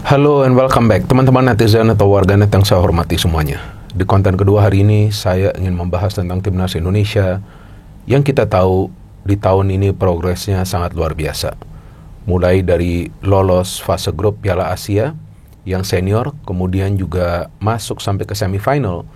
Halo and welcome back teman-teman netizen atau warganet yang saya hormati semuanya. Di konten kedua hari ini saya ingin membahas tentang Timnas Indonesia yang kita tahu di tahun ini progresnya sangat luar biasa. Mulai dari lolos fase grup Piala Asia yang senior, kemudian juga masuk sampai ke semifinal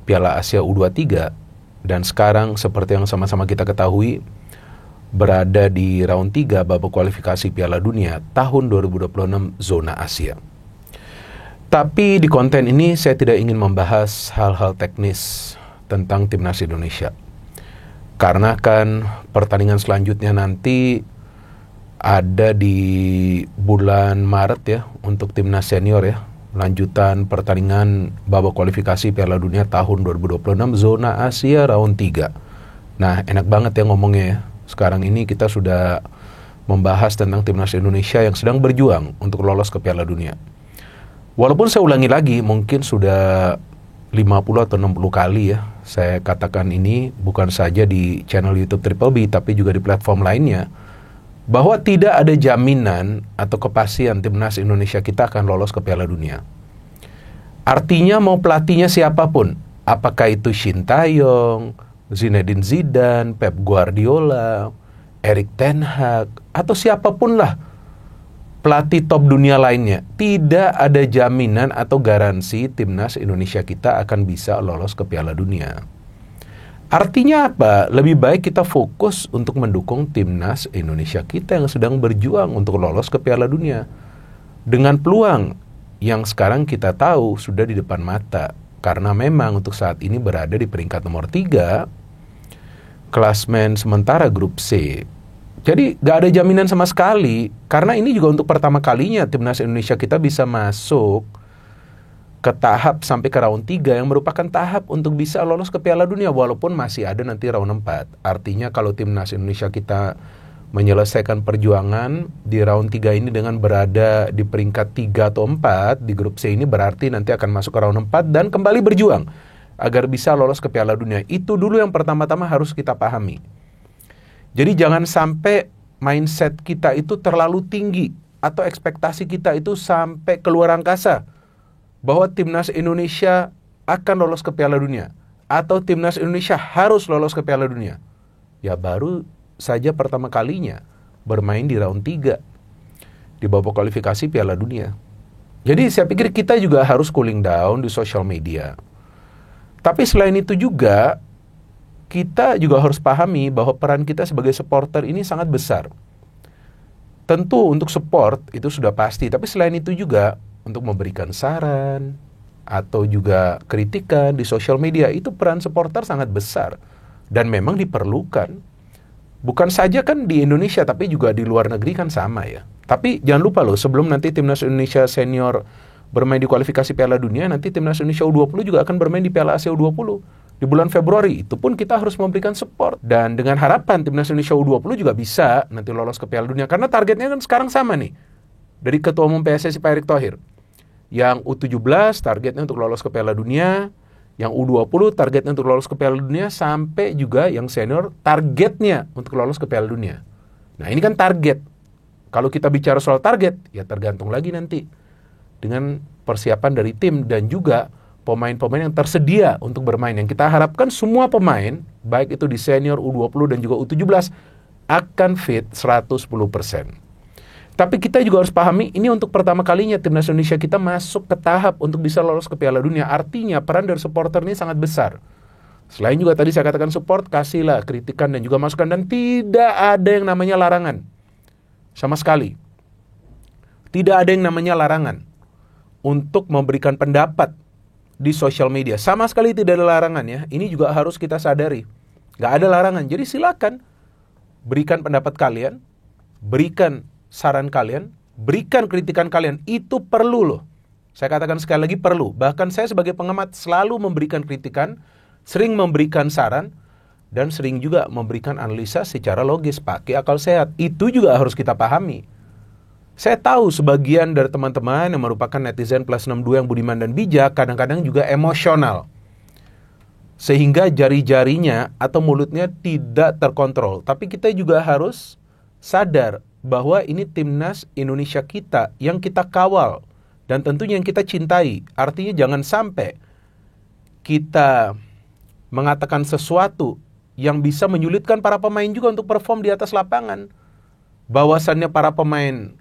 Piala Asia U23, dan sekarang seperti yang sama-sama kita ketahui berada di round 3 babak kualifikasi Piala Dunia tahun 2026 zona Asia. Tapi di konten ini saya tidak ingin membahas hal-hal teknis tentang Timnas Indonesia. Karena kan pertandingan selanjutnya nanti ada di bulan Maret ya untuk Timnas senior ya. Lanjutan pertandingan babak kualifikasi Piala Dunia tahun 2026 zona Asia round 3. Nah, enak banget ya ngomongnya ya. Sekarang ini kita sudah membahas tentang Timnas Indonesia yang sedang berjuang untuk lolos ke Piala Dunia. Walaupun saya ulangi lagi, mungkin sudah 50 atau 60 kali ya saya katakan ini, bukan saja di channel YouTube Triple B, tapi juga di platform lainnya, bahwa tidak ada jaminan atau kepastian Timnas Indonesia kita akan lolos ke Piala Dunia. Artinya mau pelatihnya siapapun, apakah itu Shin Tae-yong, Zinedine Zidane, Pep Guardiola, Erik ten Hag, atau siapapun lah pelatih top dunia lainnya, tidak ada jaminan atau garansi Timnas Indonesia kita akan bisa lolos ke Piala Dunia. Artinya apa? Lebih baik kita fokus untuk mendukung Timnas Indonesia kita yang sedang berjuang untuk lolos ke Piala Dunia. Dengan peluang yang sekarang kita tahu sudah di depan mata. Karena memang untuk saat ini berada di peringkat nomor 3 klasmen sementara grup C. Jadi gak ada jaminan sama sekali. Karena ini juga untuk pertama kalinya Timnas Indonesia kita bisa masuk ke tahap sampai ke round 3 yang merupakan tahap untuk bisa lolos ke Piala Dunia. Walaupun masih ada nanti round 4. Artinya kalau Timnas Indonesia kita menyelesaikan perjuangan di round 3 ini dengan berada di peringkat 3 atau 4 di grup C ini, berarti nanti akan masuk ke round 4 dan kembali berjuang agar bisa lolos ke Piala Dunia. Itu dulu yang pertama-tama harus kita pahami. Jadi jangan sampai mindset kita itu terlalu tinggi atau ekspektasi kita itu sampai keluar angkasa bahwa Timnas Indonesia akan lolos ke Piala Dunia atau Timnas Indonesia harus lolos ke Piala Dunia. Ya baru saja pertama kalinya bermain di round 3 di babak kualifikasi Piala Dunia. Jadi saya pikir kita juga harus cooling down di social media. Tapi selain itu juga kita juga harus pahami bahwa peran kita sebagai supporter ini sangat besar. Tentu untuk support itu sudah pasti, tapi selain itu juga untuk memberikan saran atau juga kritikan di social media, itu peran supporter sangat besar dan memang diperlukan. Bukan saja kan di Indonesia, tapi juga di luar negeri kan sama ya. Tapi jangan lupa loh, sebelum nanti Timnas Indonesia senior bermain di kualifikasi Piala Dunia, nanti Timnas Indonesia U20 juga akan bermain di Piala Asia U20 di bulan Februari. Itu pun kita harus memberikan support. Dan dengan harapan Timnas Indonesia U20 juga bisa nanti lolos ke Piala Dunia. Karena targetnya kan sekarang sama nih. Dari Ketua Umum PSSI Pak Erick Thohir. Yang U17 targetnya untuk lolos ke Piala Dunia. Yang U20 targetnya untuk lolos ke Piala Dunia, sampai juga yang senior targetnya untuk lolos ke Piala Dunia. Nah ini kan target. Kalau kita bicara soal target, ya tergantung lagi nanti dengan persiapan dari tim dan juga pemain-pemain yang tersedia untuk bermain. Yang kita harapkan semua pemain, baik itu di senior, U20 dan juga U17, akan fit 110%. Tapi kita juga harus pahami, ini untuk pertama kalinya Timnas Indonesia kita masuk ke tahap untuk bisa lolos ke Piala Dunia. Artinya peran dari supporter ini sangat besar. Selain juga tadi saya katakan support, kasihlah kritikan dan juga masukan. Dan tidak ada yang namanya larangan. Sama sekali. Tidak ada yang namanya larangan untuk memberikan pendapat di sosial media. Sama sekali tidak ada larangan ya. Ini juga harus kita sadari. Gak ada larangan. Jadi silakan berikan pendapat kalian, berikan saran kalian, berikan kritikan kalian. Itu perlu loh. Saya katakan sekali lagi perlu. Bahkan saya sebagai pengamat selalu memberikan kritikan, sering memberikan saran, dan sering juga memberikan analisa secara logis, pakai akal sehat. Itu juga harus kita pahami. Saya tahu sebagian dari teman-teman yang merupakan netizen plus 62 yang budiman dan bijak, kadang-kadang juga emosional. Sehingga jari-jarinya atau mulutnya tidak terkontrol. Tapi kita juga harus sadar bahwa ini timnas Indonesia kita yang kita kawal dan tentunya yang kita cintai. Artinya jangan sampai kita mengatakan sesuatu yang bisa menyulitkan para pemain juga untuk perform di atas lapangan. Bahwasannya para pemain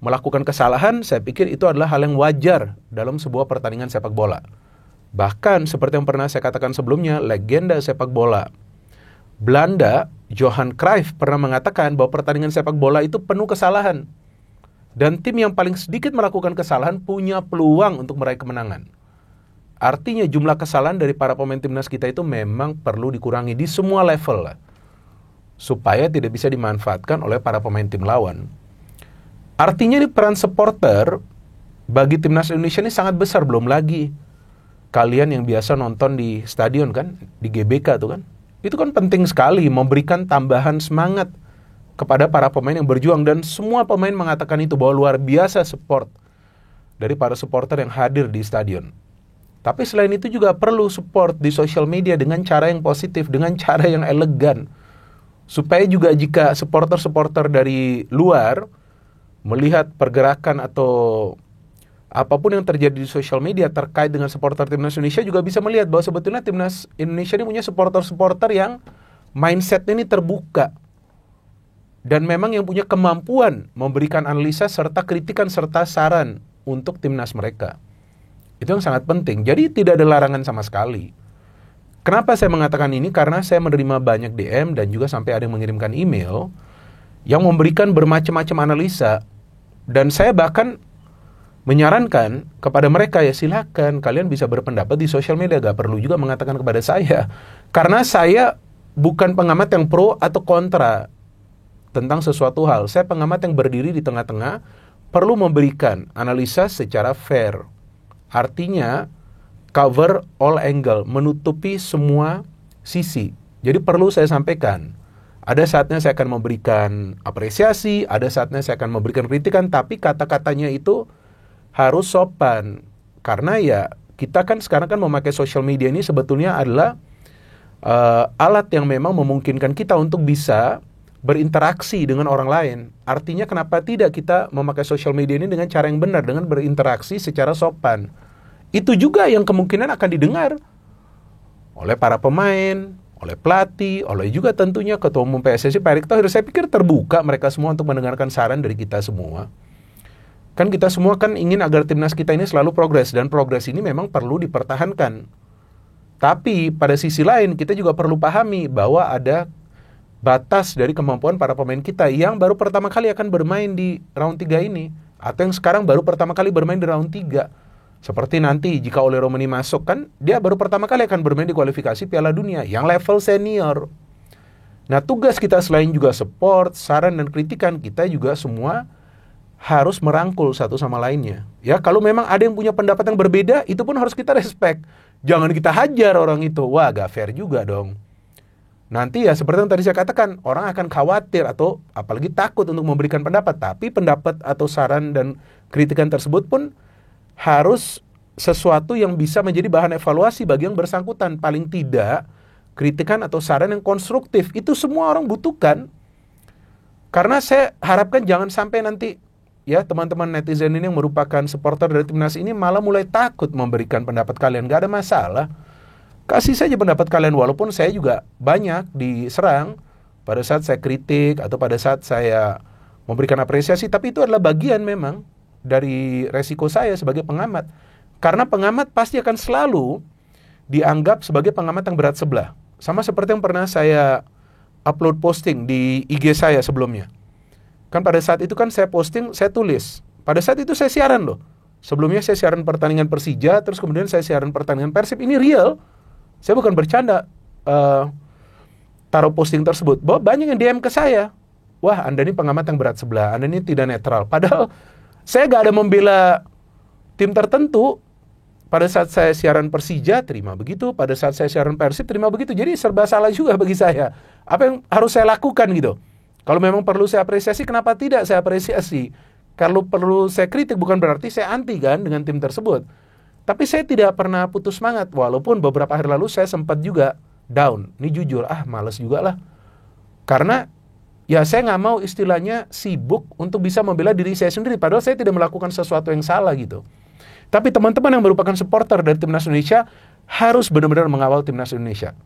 melakukan kesalahan, saya pikir itu adalah hal yang wajar dalam sebuah pertandingan sepak bola. Bahkan seperti yang pernah saya katakan sebelumnya, legenda sepak bola Belanda, Johan Cruyff, pernah mengatakan bahwa pertandingan sepak bola itu penuh kesalahan. Dan tim yang paling sedikit melakukan kesalahan punya peluang untuk meraih kemenangan. Artinya jumlah kesalahan dari para pemain timnas kita itu memang perlu dikurangi di semua level lah, supaya tidak bisa dimanfaatkan oleh para pemain tim lawan. Artinya di peran supporter bagi timnas Indonesia ini sangat besar. Belum lagi kalian yang biasa nonton di stadion kan, di GBK tuh kan, itu kan penting sekali memberikan tambahan semangat kepada para pemain yang berjuang. Dan semua pemain mengatakan itu, bahwa luar biasa support dari para supporter yang hadir di stadion. Tapi selain itu juga perlu support di social media dengan cara yang positif, dengan cara yang elegan, supaya juga jika supporter-supporter dari luar melihat pergerakan atau apapun yang terjadi di social media terkait dengan supporter timnas Indonesia, juga bisa melihat bahwa sebetulnya timnas Indonesia ini punya supporter-supporter yang mindsetnya ini terbuka, dan memang yang punya kemampuan memberikan analisa serta kritikan serta saran untuk timnas mereka. Itu yang sangat penting. Jadi tidak ada larangan sama sekali. Kenapa saya mengatakan ini? Karena saya menerima banyak DM dan juga sampai ada yang mengirimkan email yang memberikan bermacam-macam analisa. Dan saya bahkan menyarankan kepada mereka, ya silakan kalian bisa berpendapat di sosial media, gak perlu juga mengatakan kepada saya. Karena saya bukan pengamat yang pro atau kontra tentang sesuatu hal. Saya pengamat yang berdiri di tengah-tengah, perlu memberikan analisa secara fair. Artinya cover all angle, menutupi semua sisi. Jadi perlu saya sampaikan, ada saatnya saya akan memberikan apresiasi, ada saatnya saya akan memberikan kritikan, tapi kata-katanya itu harus sopan. Karena ya kita kan sekarang kan memakai social media ini sebetulnya adalah alat yang memang memungkinkan kita untuk bisa berinteraksi dengan orang lain. Artinya kenapa tidak kita memakai social media ini dengan cara yang benar, dengan berinteraksi secara sopan. Itu juga yang kemungkinan akan didengar oleh para pemain, oleh pelatih, oleh juga tentunya Ketua Umum PSSI Pak Erick Thohir. Saya pikir terbuka mereka semua untuk mendengarkan saran dari kita semua. Kan kita semua kan ingin agar timnas kita ini selalu progres, dan progres ini memang perlu dipertahankan. Tapi pada sisi lain kita juga perlu pahami bahwa ada batas dari kemampuan para pemain kita yang baru pertama kali akan bermain di round 3 ini, atau yang sekarang baru pertama kali bermain di round 3. Seperti nanti jika Ole Romani masuk, kan dia baru pertama kali akan bermain di kualifikasi Piala Dunia yang level senior. Nah, tugas kita selain juga support, saran dan kritikan, kita juga semua harus merangkul satu sama lainnya. Ya, kalau memang ada yang punya pendapat yang berbeda, itu pun harus kita respect. Jangan kita hajar orang itu. Wah, gak fair juga dong. Nanti ya seperti yang tadi saya katakan, orang akan khawatir atau apalagi takut untuk memberikan pendapat. Tapi pendapat atau saran dan kritikan tersebut pun harus sesuatu yang bisa menjadi bahan evaluasi bagi yang bersangkutan. Paling tidak, kritikan atau saran yang konstruktif, itu semua orang butuhkan. Karena saya harapkan jangan sampai nanti ya teman-teman netizen ini yang merupakan supporter dari timnas ini malah mulai takut memberikan pendapat kalian. Gak ada masalah, kasih saja pendapat kalian. Walaupun saya juga banyak diserang pada saat saya kritik atau pada saat saya memberikan apresiasi, tapi itu adalah bagian memang dari resiko saya sebagai pengamat. Karena pengamat pasti akan selalu dianggap sebagai pengamat yang berat sebelah. Sama seperti yang pernah saya upload posting di IG saya sebelumnya. Kan pada saat itu kan saya posting, saya tulis. Pada saat itu saya siaran loh. Sebelumnya saya siaran pertandingan Persija, terus kemudian saya siaran pertandingan Persib. Ini real. Saya bukan bercanda taruh posting tersebut. Bahwa banyak yang DM ke saya. Wah, Anda ini pengamat yang berat sebelah. Anda ini tidak netral. Padahal saya gak ada membela tim tertentu. Pada saat saya siaran Persija, terima begitu. Pada saat saya siaran Persib, terima begitu. Jadi serba salah juga bagi saya. Apa yang harus saya lakukan gitu? Kalau memang perlu saya apresiasi, kenapa tidak saya apresiasi? Kalau perlu saya kritik, bukan berarti saya anti kan dengan tim tersebut. Tapi saya tidak pernah putus semangat. Walaupun beberapa hari lalu saya sempat juga down. Ini jujur, males juga lah. Karena ya saya gak mau istilahnya sibuk untuk bisa membela diri saya sendiri. Padahal saya tidak melakukan sesuatu yang salah gitu. Tapi teman-teman yang merupakan supporter dari Timnas Indonesia harus benar-benar mengawal Timnas Indonesia.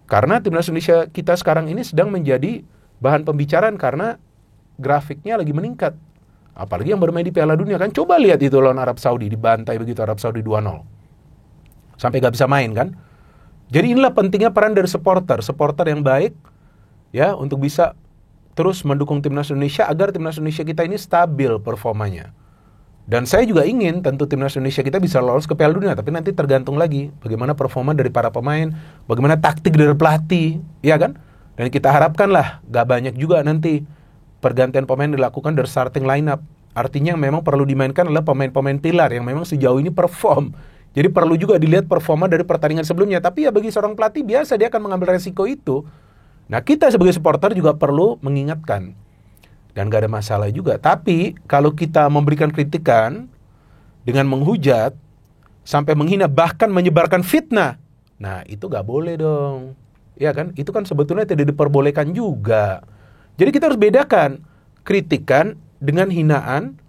Karena Timnas Indonesia kita sekarang ini sedang menjadi bahan pembicaraan karena grafiknya lagi meningkat. Apalagi yang bermain di Piala Dunia kan. Coba lihat itu lawan Arab Saudi, dibantai begitu Arab Saudi 2-0. Sampai gak bisa main kan. Jadi inilah pentingnya peran dari supporter yang baik ya untuk bisa terus mendukung Timnas Indonesia agar Timnas Indonesia kita ini stabil performanya. Dan saya juga ingin tentu Timnas Indonesia kita bisa lolos ke Piala Dunia, tapi nanti tergantung lagi bagaimana performa dari para pemain, bagaimana taktik dari pelatih, ya kan? Dan kita harapkanlah gak banyak juga nanti pergantian pemain dilakukan dari starting lineup. Artinya yang memang perlu dimainkan adalah pemain-pemain pilar yang memang sejauh ini perform. Jadi perlu juga dilihat performa dari pertandingan sebelumnya. Tapi ya bagi seorang pelatih biasa dia akan mengambil resiko itu. Nah kita sebagai supporter juga perlu mengingatkan. Dan gak ada masalah juga. Tapi kalau kita memberikan kritikan dengan menghujat, sampai menghina, bahkan menyebarkan fitnah. Nah itu gak boleh dong. Ya kan? Itu kan sebetulnya tidak diperbolehkan juga. Jadi kita harus bedakan kritikan dengan hinaan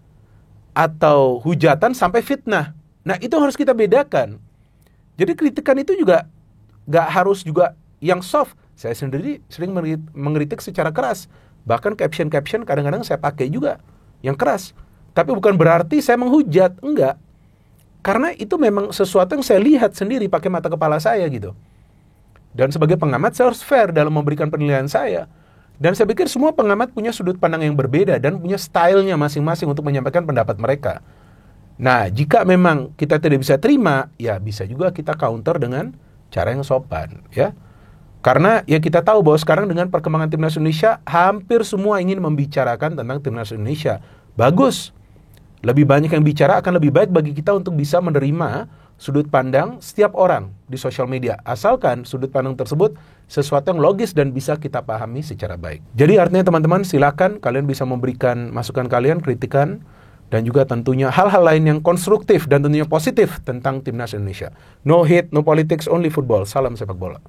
atau hujatan sampai fitnah. Nah itu harus kita bedakan. Jadi kritikan itu juga gak harus juga yang soft. Saya sendiri sering mengkritik secara keras. Bahkan caption-caption kadang-kadang saya pakai juga yang keras. Tapi bukan berarti saya menghujat, enggak. Karena itu memang sesuatu yang saya lihat sendiri pakai mata kepala saya gitu. Dan sebagai pengamat saya harus fair dalam memberikan penilaian saya. Dan saya pikir semua pengamat punya sudut pandang yang berbeda dan punya stylenya masing-masing untuk menyampaikan pendapat mereka. Nah, jika memang kita tidak bisa terima, ya bisa juga kita counter dengan cara yang sopan, ya. Karena ya kita tahu bahwa sekarang dengan perkembangan Timnas Indonesia, hampir semua ingin membicarakan tentang Timnas Indonesia. Bagus. Lebih banyak yang bicara akan lebih baik bagi kita untuk bisa menerima sudut pandang setiap orang di sosial media. Asalkan sudut pandang tersebut sesuatu yang logis dan bisa kita pahami secara baik. Jadi artinya teman-teman silakan kalian bisa memberikan masukan kalian, kritikan, dan juga tentunya hal-hal lain yang konstruktif dan tentunya positif tentang Timnas Indonesia. No hate, no politics, only football. Salam sepak bola.